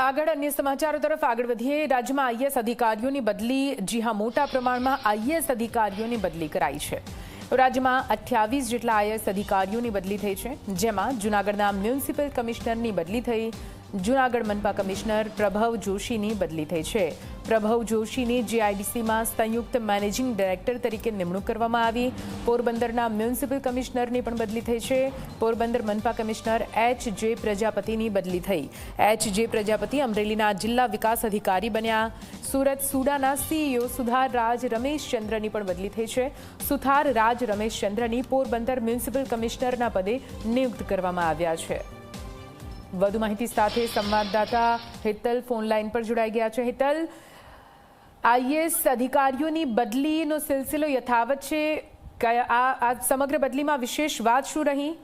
આગળ અન્ય સમાચારો તરફ આગળ વધીએ। રાજ્યમાં આઈએએસ અધિકારીઓની બદલી, જી હા, મોટા પ્રમાણમાં આઈએએસ અધિકારીઓની બદલી કરાઈ છે। રાજ્યમાં 28 જેટલા આઈએએસ અધિકારીઓની બદલી થઈ છે, જેમાં જૂનાગઢના મ્યુનિસિપલ કમિશનરની બદલી થઈ। જૂનાગઢ મનપા કમિશનર પ્રભવ જોશીની બદલી થઈ છે। પ્રભવ જોશીની જીઆઈડીસીમાં સંયુક્ત મેનેજિંગ ડાયરેક્ટર તરીકે નિમણૂક કરવામાં આવી। પોરબંદરના મ્યુનિસિપલ કમિશનરની પણ બદલી થઈ છે। પોરબંદર મનપા કમિશનર એચ.જે. પ્રજાપતિની બદલી થઈ। એચ.જે. પ્રજાપતિ અમરેલીના જિલ્લા વિકાસ અધિકારી બન્યા। સુરત સુડાના સીઈઓ સુથાર રાજ રમેશચંદ્રની પણ બદલી થઈ છે। સુથાર રાજ રમેશચંદ્રની પોરબંદર મ્યુનિસિપલ કમિશનરના પદે નિયુક્ત કરવામાં આવ્યા છે। વધુ માહિતી સાથે સંવાદદાતા હેતલ ફોન લાઈન પર જોડાઈ ગયા છે। હેતલ, આઈએએસ અધિકારીઓની બદલીનો સિલસિલો યથાવત છે। આ સમગ્ર બદલીમાં વિશેષ વાત શું રહી?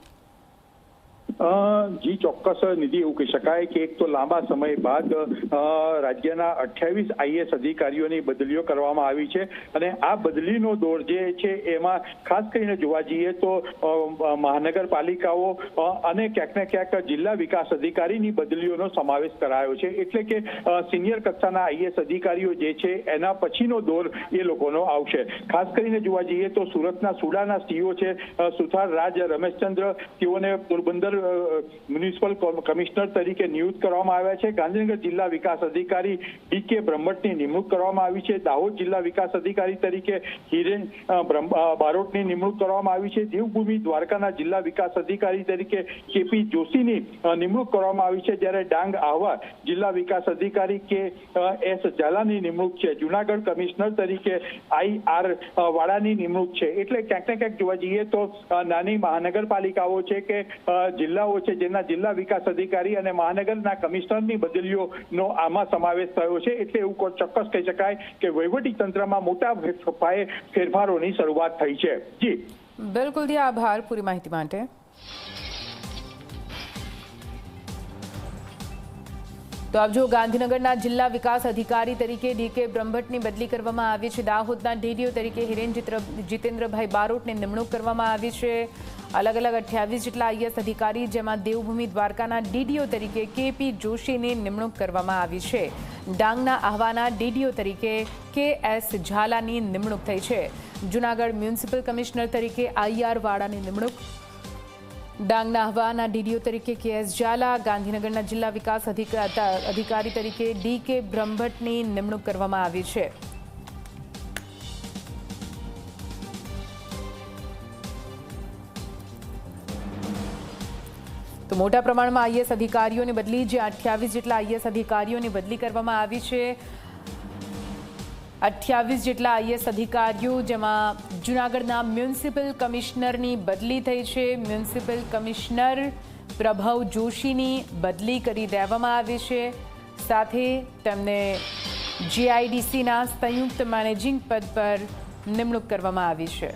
જી ચોક્કસ નિધિ, એવું કહી શકાય કે એક તો લાંબા સમય બાદ રાજ્યના 28 આઈએએસ અધિકારીઓની બદલીઓ કરવામાં આવી છે અને આ બદલીનો દોર જે છે એમાં ખાસ કરીને જોવા જઈએ તો મહાનગરપાલિકાઓ અને ક્યાંક ને ક્યાંક જિલ્લા વિકાસ અધિકારીની બદલીઓનો સમાવેશ કરાયો છે। એટલે કે સિનિયર કક્ષાના આઈએએસ અધિકારીઓ જે છે એના પછીનો દોર એ લોકોનો આવશે। ખાસ કરીને જોવા જઈએ તો સુરતના સુડાના સીઈઓ છે સુથાર રાજ રમેશચંદ્ર, તેઓને પોરબંદર મ્યુનિસિપલ કમિશનર તરીકે નિયુક્ત કરવામાં આવ્યા છે। ગાંધીનગર જિલ્લા વિકાસ અધિકારી ડી.કે. બ્રહ્મટની નિમણૂક કરવામાં આવી છે। દાહોદ જિલ્લા વિકાસ અધિકારી તરીકે હિરેન બારોટની નિમણૂક કરવામાં આવી છે। દેવભૂમિ દ્વારકાના જિલ્લા વિકાસ અધિકારી તરીકે કે.પી. જોશીની નિમણૂક કરવામાં આવી છે, જ્યારે ડાંગ આહવા જિલ્લા વિકાસ અધિકારી કે.એસ. ઝાલાની નિમણૂક છે। જૂનાગઢ કમિશનર તરીકે આઈ.આર. વાળાની નિમણૂક છે। એટલે ક્યાંક ને ક્યાંક જોવા જઈએ તો નાની મહાનગરપાલિકાઓ છે કે જિલ્લાઓ છે જેના જિલ્લા વિકાસ અધિકારી અને મહાનગરના કમિશનરની બદલીઓનો આમાં સમાવેશ થયો છે। એટલે એવું ચોક્કસ કહી શકાય કે વહીવટી તંત્રમાં મોટા પાયે ફેરફારોની શરૂઆત થઈ છે। જી બિલકુલ, આભાર પૂરી માહિતી માટે। તો આપ જો, ગાંધીનગરના જિલ્લા વિકાસ અધિકારી તરીકે ડી.કે. બ્રહ્મટની બદલી કરવામાં આવી છે। દાહોદના ડીડીઓ તરીકે હિરેન જીતેન્દ્રભાઈ બારોટની નિમણૂક કરવામાં આવી છે। અલગ અલગ 28 જેટલા આઈએએસ અધિકારી, જેમાં દેવભૂમિ દ્વારકાના ડીડીઓ તરીકે કે.પી. જોશીની નિમણૂક કરવામાં આવી છે। ડાંગના આહવાના ડીડીઓ તરીકે કે.એસ. ઝાલાની નિમણૂક થઈ છે। જૂનાગઢ મ્યુનિસિપલ કમિશનર તરીકે આઈ.આર. વાળાની નિમણૂક, ડાંગના આહવાના ડીડીઓ તરીકે કે.એસ. ઝાલા, ગાંધીનગરના જિલ્લા વિકાસ અધિકારી તરીકે ડી.કે. બ્રહ્મટની નિમણૂક કરવામાં આવી છે। તો મોટા પ્રમાણમાં આઈએએસ અધિકારીઓની બદલી, જે 28 જેટલા આઈએએસ અધિકારીઓની બદલી કરવામાં આવી છે। 28 જેટલા આઈએએસ અધિકારીઓ, જેમાં જૂનાગઢના મ્યુનિસિપલ કમિશનરની બદલી થઈ છે। મ્યુનિસિપલ કમિશનર પ્રભવ જોશીની બદલી કરી દેવામાં આવી છે, સાથે તેમને જીઆઈડીસીના સંયુક્ત મેનેજિંગ પદ પર નિમણૂક કરવામાં આવી છે।